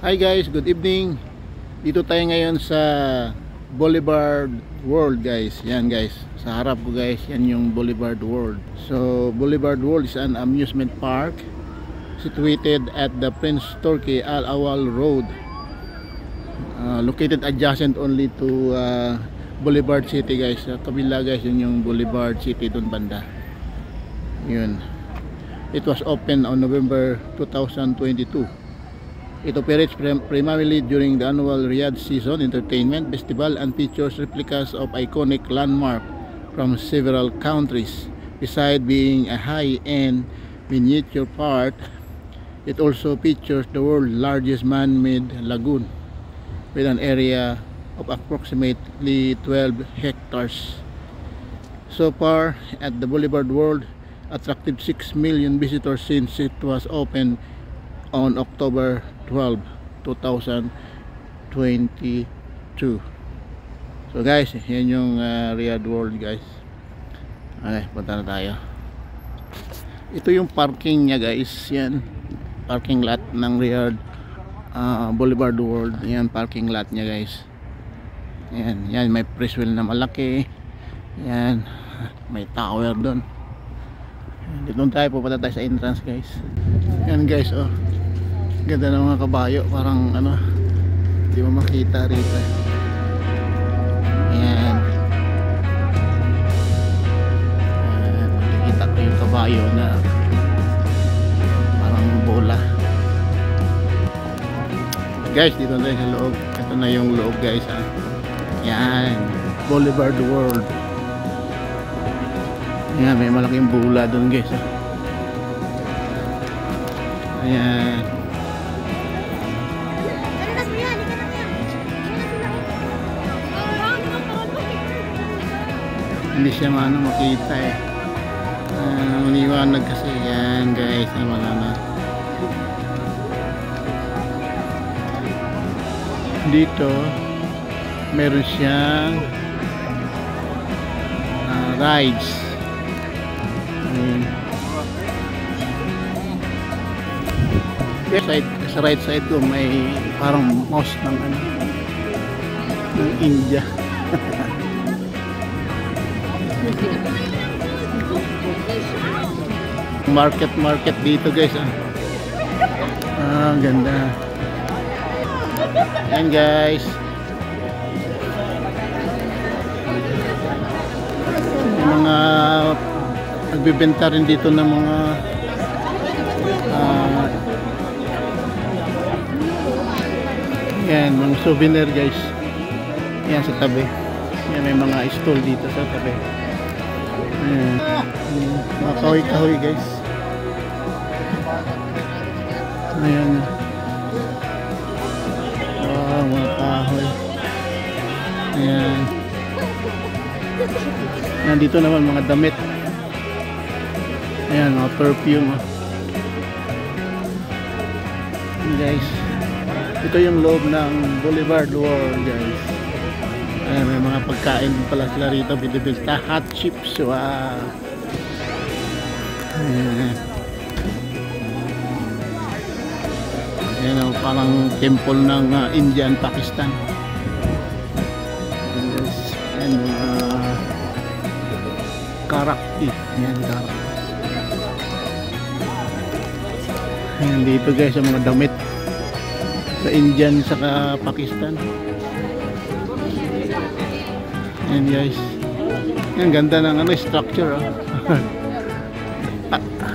Hi guys, good evening. Dito tayo ngayon sa Boulevard World guys. Yan guys, sa harap ko guys, yan yung Boulevard World. So Boulevard World is an amusement park situated at the Prince Turki Al Awal Road, located adjacent only to Boulevard City guys. Sa kabila guys, yun yung Boulevard City dun banda. Yun. It was opened on November 2022. It operates primarily during the annual Riyadh Season Entertainment Festival and features replicas of iconic landmarks from several countries. Besides being a high-end miniature park, it also features the world's largest man-made lagoon with an area of approximately 12 hectares. So far, at the Boulevard World, attracted 6 million visitors since it was opened on October 12, 2022. So guys, yan yung Riyadh World guys. Okay, punta na tayo. Ito yung parking nya guys. Yan, parking lot ng Riyadh Boulevard World. Yan, parking lot nya guys. Yan, yan, may press wheel na malaki. Yan, may tower doon. Dito tayo, pupunta tayo sa entrance guys. Yan guys, oh, ganda ng mga kabayo, parang ano, hindi mo makita rito. Ayan, makikita ko yung kabayo na parang bola guys. Dito tayo sa loob. Ito na yung loob guys ha. Yan, Boulevard World. Ayan, may malaking bola doon guys ha. Ayan, hindi siya makita eh, maniwanag kasi. Yan guys, ay mga dito meron siyang rides. Sa right side ko may parang mosque ng ano, ng India. Market dito guys ang ganda. Yan guys, yung mga nagbibenta rin dito ng mga yan, mga souvenir guys. Yan sa tabi. Yan, may mga stall dito sa tabi. Ayan, mga kahoy guys. Ayan, wow, mga kahoy. Ayan, nandito naman mga damit. Ayan, mga perfume. Ayan guys, ito yung loob ng Boulevard World guys. Ayan, may mga pagkain pala sila rito, binibenta hot chips. Wow. Ayan, ayan, parang temple ng India and Pakistan. Ayan, karakti. Ayan, karakti. Ayan, dito guys yung mga damit sa Indian saka Pakistan. Ayan guys, ang ganda ng ano, structure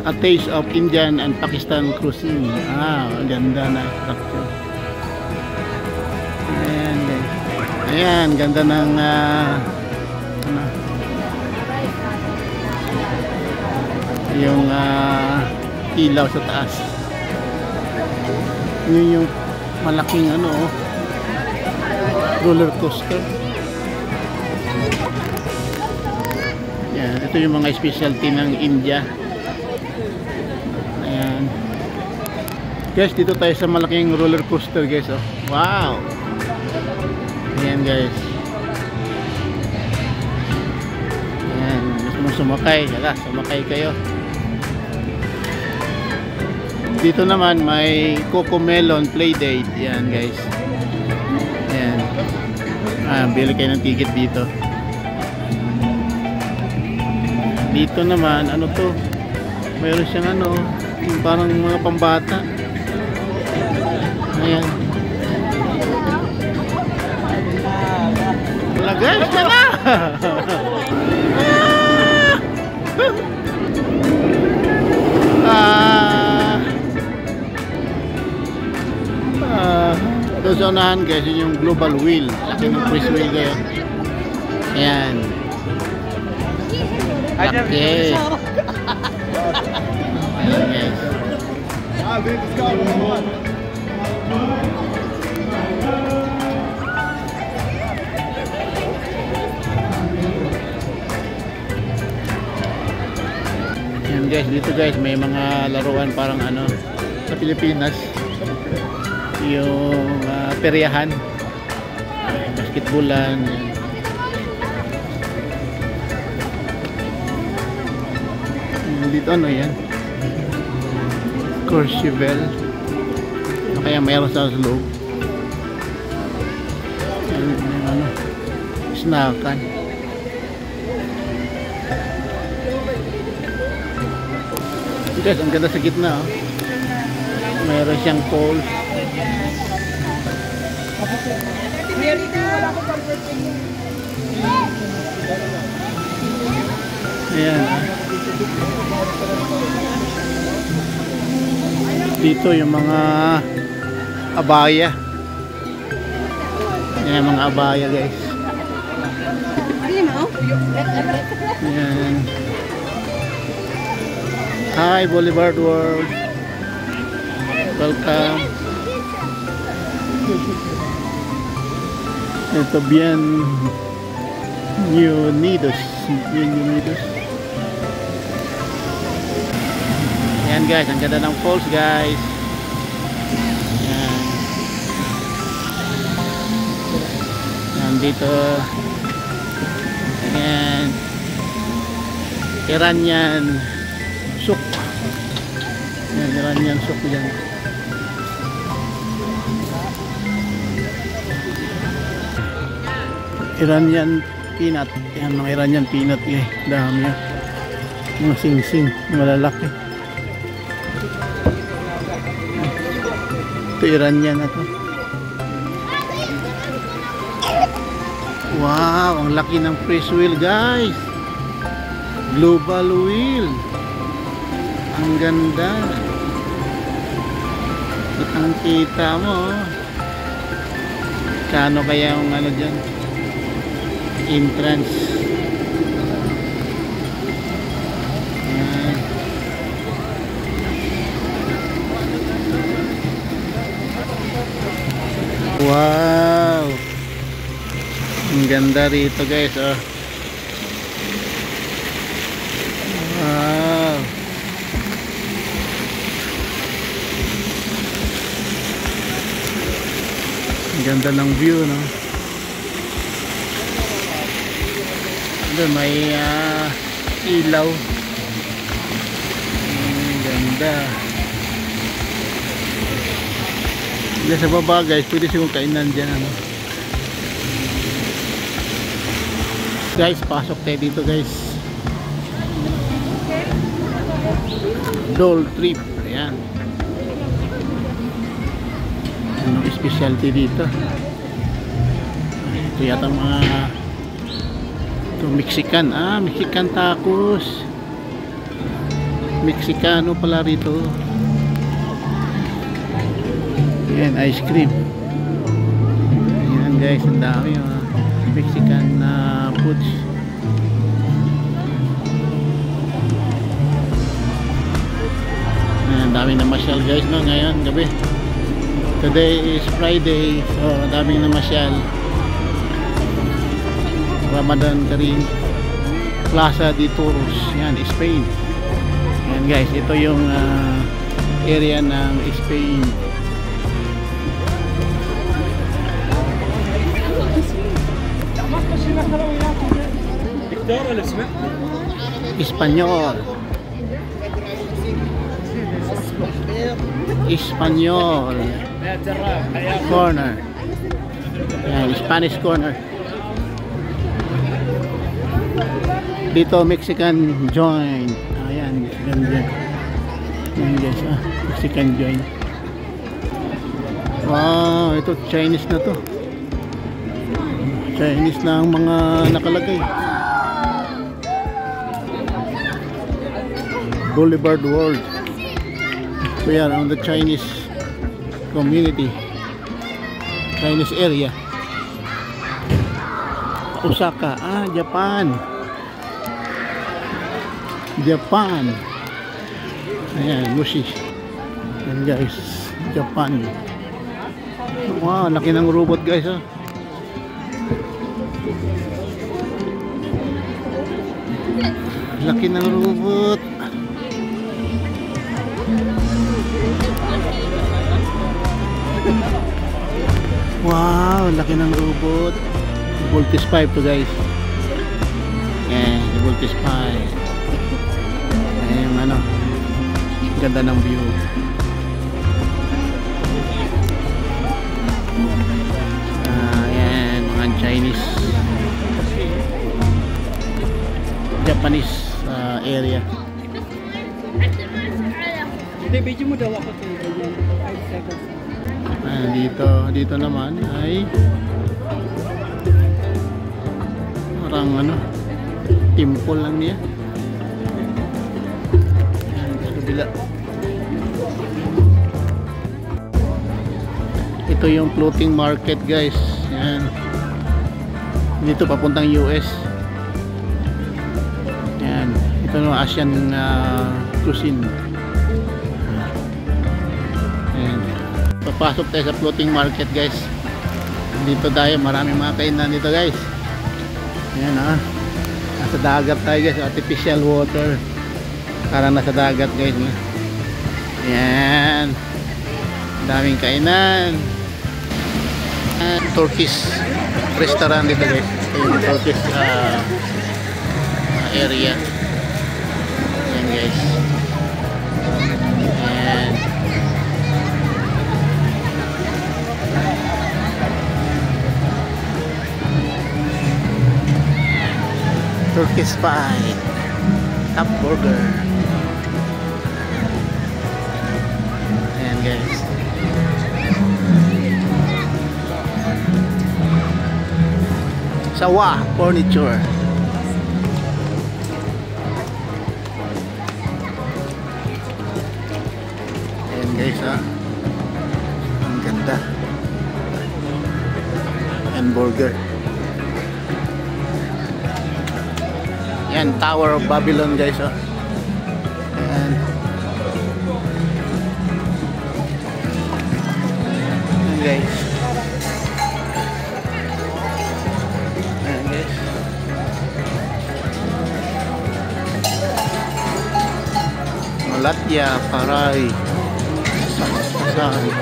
a taste of Indian and Pakistan cuisine. Ang ganda na structure. Ayan guys, ayan, ganda ng ano, yung ilaw sa taas. Yun yung malaking ano, roller coaster. Yan, ito yung mga specialty ng India. Ayan guys, dito tayo sa malaking roller coaster guys. Oh, wow. Ayan guys, ayan, gusto mo sumakay, sumakay kayo. Dito naman may Coco Melon Playdate. Yan guys. Yan. Bili kayo ng ticket dito. Dito naman, ano to? Mayroon siyang ano, yung parang mga pambata. Ayan. Wala guys, wala! Ito sa unahan guys, yun yung global wheel. Laki ng press wheel kayo. Ayan. Laki. Ayan guys. Ayan guys, dito guys may mga laruan parang ano sa Pilipinas. Yung peryahan, basketballan. Dito ano yan, Courchevel, kaya mayroon sa loob. Ano, snackan. Guys, ang ganda sa gitna, oh. Mayroon siyang poles. Ayan. Dito yung mga abaya. Ayan, mga abaya guys. Ayan. Hi Boulevard World. Welcome. Ito Bienvenidos. Ayan guys, ang ganda ng falls guys. Ayan. Nandito. Ayan. Iranian Souk. Ayan, Iranian Souk yan. Iranian peanut. Ayan, mga Iranian peanut eh. Dami yan. Mga sing-sing. Malalaki. Ito Iranian na to. Wow, ang laki ng press wheel guys. Global wheel. Ang ganda. Kitang kita mo. Kano kaya yung ano dyan? Entrance. Wow, ang ganda rito guys, oh. Wow, ang ganda ng view, no? Doon may ilaw. Ang ganda. Diyan sa baba guys, pwede sigong kainan dyan, ano? Guys, pasok tayo dito guys. Dole Trip. Ayan. Anong specialty dito? Ito yata mga ito, Mexican. Mexican tacos. Mexicano pala rito. Ayan, ice cream. Ayan guys, ang dami Mexican foods. Ayan, daming namasyal guys, no, ngayon gabi. Today is Friday, so daming namasyal. Ramadan Kareem Plaza de Toros. Yan, Spain. Yan guys, ito yung area ng Spain. Espanyol. Espanyol corner. Yan, Spanish corner. Dito Mexican joint. Ayan, Mexican joint. Yan guys, Mexican joint. Wow, ito Chinese na to. Chinese na ang mga nakalagay. Boulevard World. So yan, on the Chinese community, Chinese area. Osaka, Japan. Japan. Ayan, Mushi. Ayan guys, Japan. Wow, laki ng robot guys, Laki ng robot. Wow, laki ng robot. Voltes 5 to guys. Yan, Voltes 5. Ayan yung ano, ganda ng view. Ayan, mga Chinese Japanese area. Dito naman ay parang ano, temple lang niya. Ayan, sa kabila. Ito yung floating market guys. Ayan. Dito papuntang US. Ayan. Ito no, Asian cuisine. Ayan. Papasok tayo sa floating market guys. Dito tayo, maraming mga kainan dito guys. Ayan nasa dagat tayo guys. Artificial water. Parang nasa dagat guys. Ayan. Daming kainan. Turkish restaurant dito guys. Yung Turkish area. Ayan guys. Ayan. Turkish pie, top burger. Ayan guys. Sawa furniture. Ayan guys, ang ganda. Hamburger. Ayan, Tower of Babylon guys, Ayan. Ayan guys. Ayan guys. Malatya, Paray, Sasasan.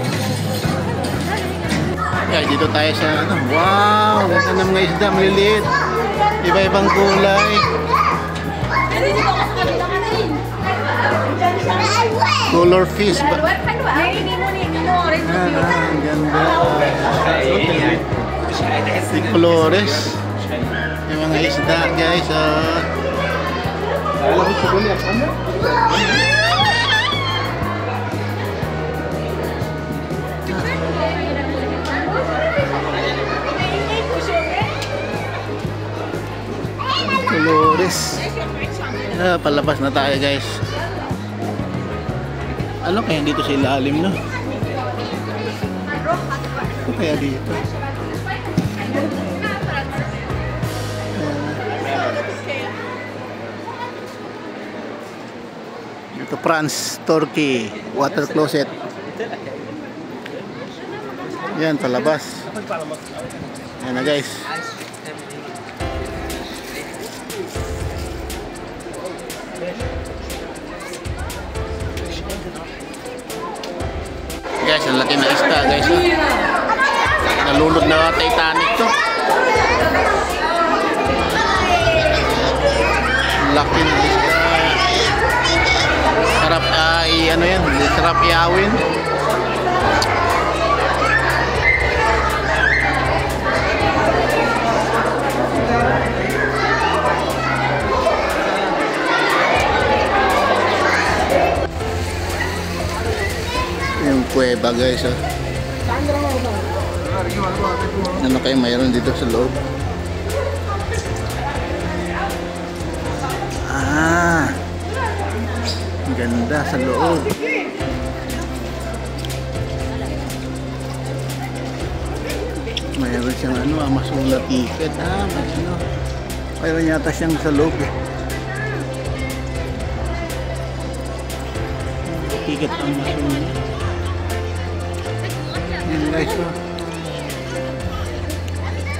Ayan, dito tayo sa ano. Wow, ganda ng mga isda, maliliit. Iba-ibang kulay. Color fish ba? Ang ganda. Di colores. Yung mga isda guys. Colores. Palabas na tayo guys. Ano kaya dito sa ilalim, no? Ano kaya dito? Ito France, Turkey, water closet. Yan, palabas. Yan na guys. Guys, ang laki na isda guys. Nalulod na Titanic to. Laki na isda. Sarap ano yan, sarap iawin. kuweba guys. Ano kayo mayroon dito sa loob? Ang ganda sa loob. Mayroon siyang Amazon ticket. Mayroon yata siyang sa loob ticket Amazon. Yan guys,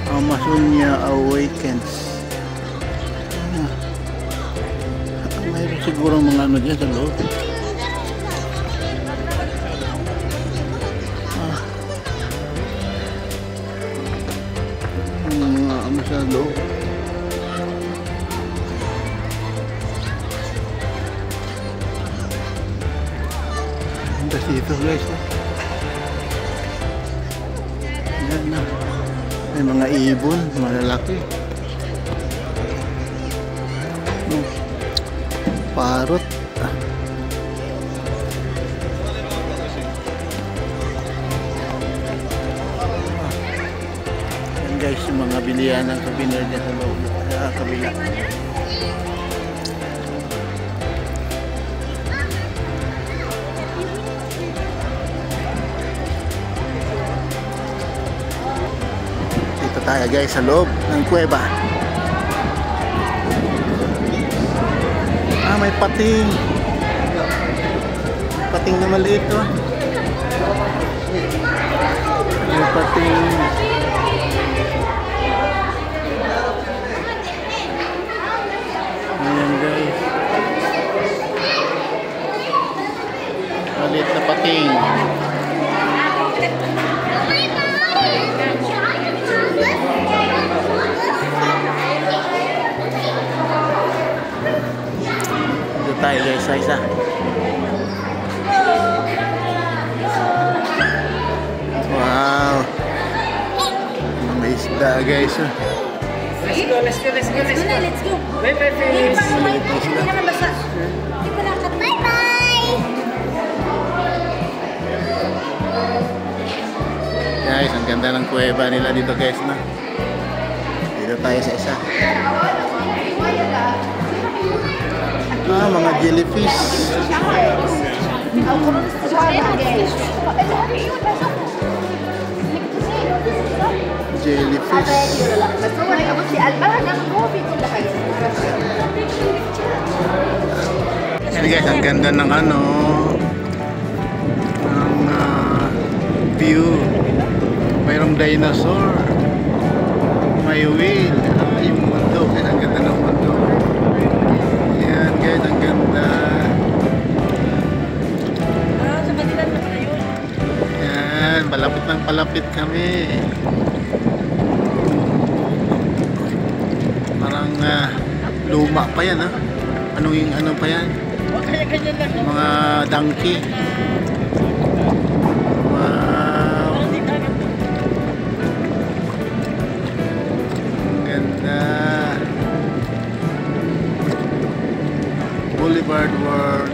Amazonia Awakens. Mayroon siguro mga dyan sa loob. Mga sa loob. Dito guys, yan na, may mga ibon malalaki, parot, yan guys yung mga bilihan ng souvenir dyan sa loob, sa kabila. Tayo guys sa loob ng kuweba. May pating. Pating na maliit May pating. Ayan guys. Maliit na pating. Tayo guys sa isa. Wow, mga isda guys. Let's go. Wait, fish. Hindi naman basta. Hindi ko lang. Bye-bye! Guys, ang ganda ng kuweba nila dito guys na. Dito tayo sa isa. Mga jellyfish. Jellyfish. Yan guys, ang ganda ng ng view. Mayroong dinosaur. May whale. Yung mundo. Ang ganda ng mundo. Yan guys, ang ganda. Yan, palapit kami. Parang luma pa yan ano pa yan? Mga donkey. Wow. Ang ganda. Boulevard World.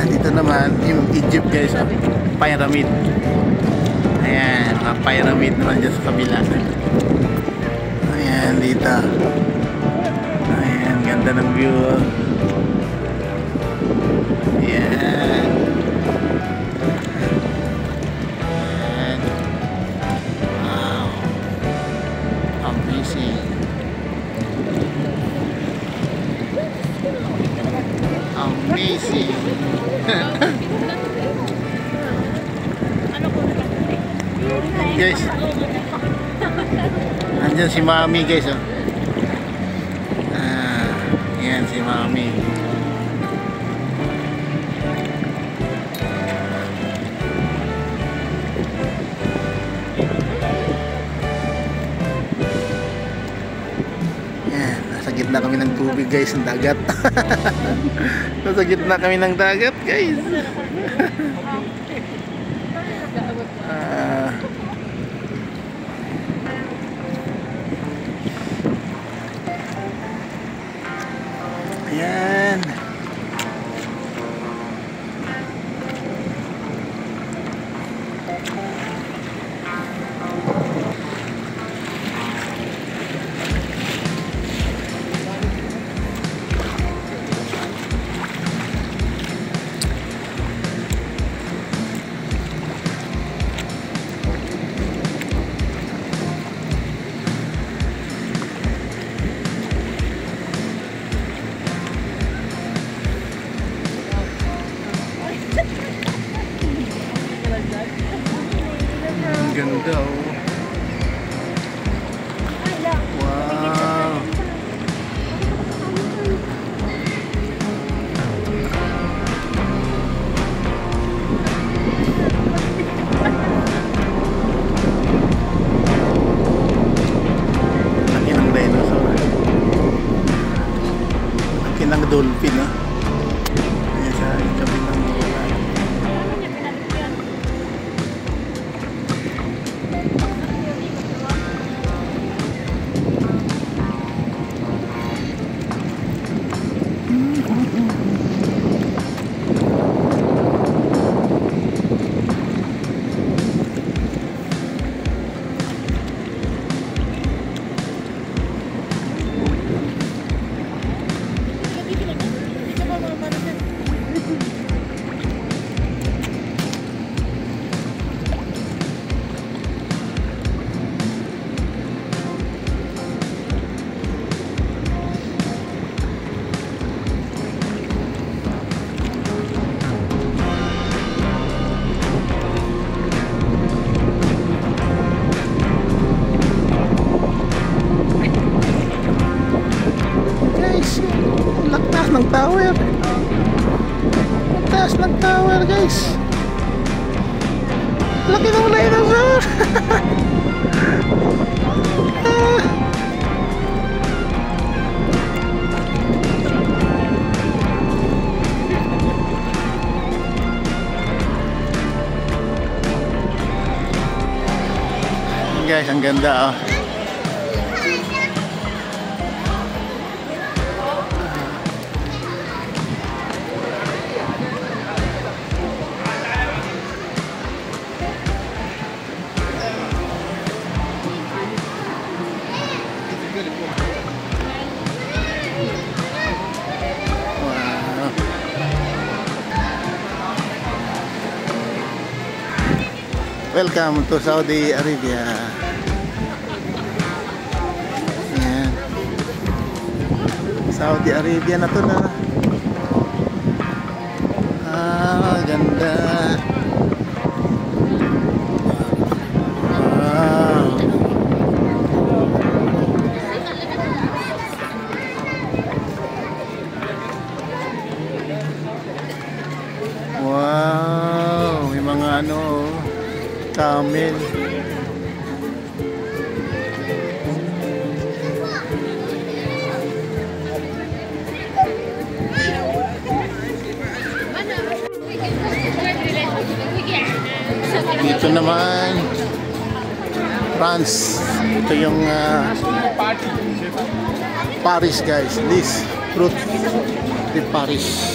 Dito naman yung Egypt guys, pyramid. Ayan, mga pyramid naman dyan sa kabila. Ayan, dito. Ayan, ganda ng view. Ayan. Ayan. Wow. Amazing. Amazing. Guys, andyan si Mami guys. Yan si Mami. Yan, nasa gitna kami ng tubig guys, ng dagat. Nasa gitna kami ng dagat guys. Yan. Ang ganda oh. Wow. Laki ng dinosaur. Laki ng dolphin ah. Yan sa kabilang wala. Taas ng tower. Taas ng tower, guys. Laki ng dinosaur. Guys, ang ganda oh. Welcome to Saudi Arabia. Ayan. Saudi Arabia na to na. Ah, ganda. Wow. Wow, may mga ano camel. Dito naman France. Ito yung Paris, guys. This fruit de Paris.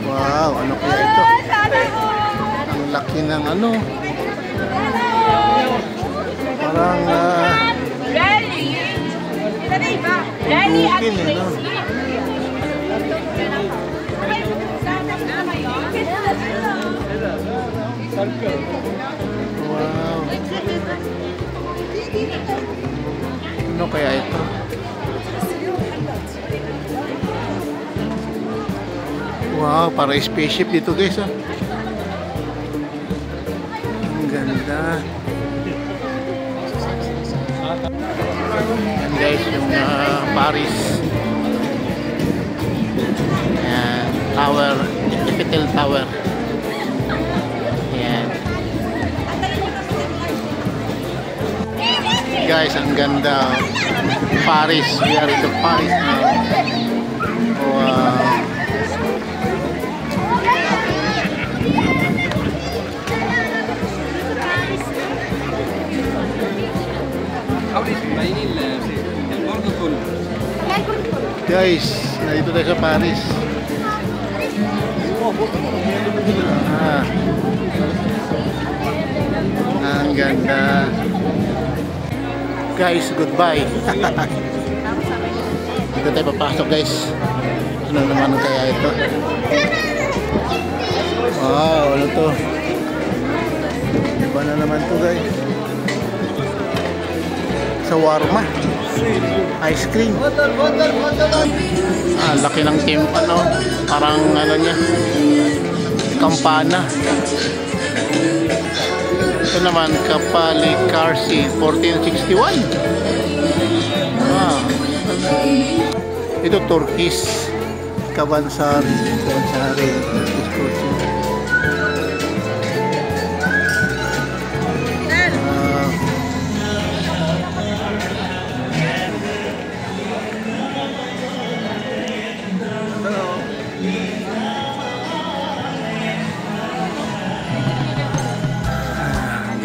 Wow, ano kaya ito? Ang laki ng ano? Parang bukid eh, no? Wow. Ano kaya ito? Wow, para spaceship dito, guys ah. Ang ganda. Yan guys, yung Paris. Ayan, tower, Eiffel Tower. Ayan. Guys, ang ganda. Paris, we are in the Paris now. Guys, nandito tayo sa Paris. Ang ganda. Guys, goodbye. Dito tayo papasok, guys. Ano naman kaya ito? Wow, ano to? Iba na naman to, guys. Shawarma. Ice cream. Laki ng ano. Parang ano niya. Kampana. Ito naman, Kapali Karsi 1461. Ito Turkish Kavansari.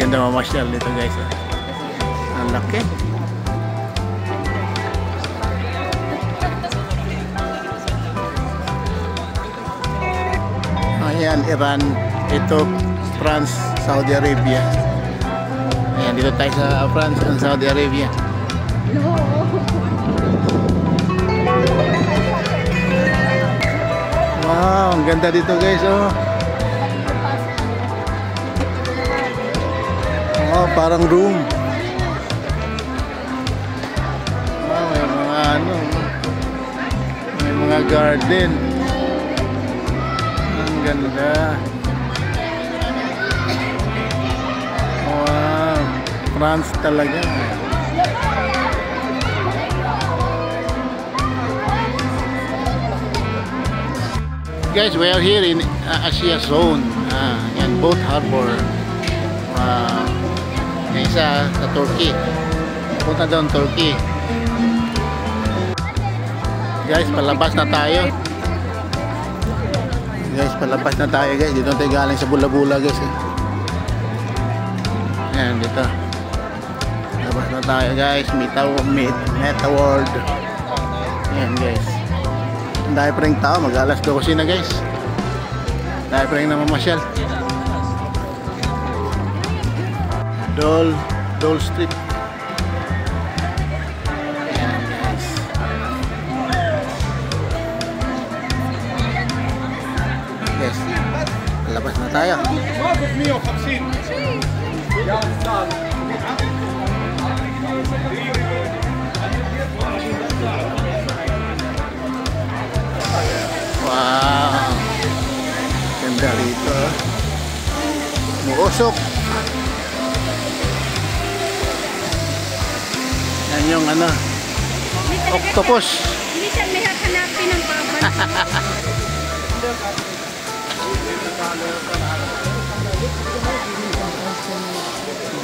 Ganda mamasyal dito, guys. Ang laki. Ayan, Iran. Ito, France, Saudi Arabia. Ayan, dito tayo sa France and Saudi Arabia. Wow, ang ganda dito, guys. Oh, parang room. Oh, may mga ano. May mga garden. Ang ganda. Wow, France talaga. Guys, we are here in Asia Zone. Yan, Boat Harbor. Yung isa sa Turkey. Punta doon, Turkey. Guys, palabas na tayo. Guys, palabas na tayo, guys. Dito tayo galing sa Bula-Bula, guys. Ayan, dito. Palabas na tayo, guys. Meta World. Ayan, guys. Ang dahil pa rin tao. Mag-alas 12 na, guys. Dahil pa rin namamasyal. Dole Street. Ayan, guys. Yes. Labas na tayo. Wow. Ganda rito. Muusok. Yan yung ano, octopus. Hindi siya may hahanapin ng paban.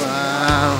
Wow.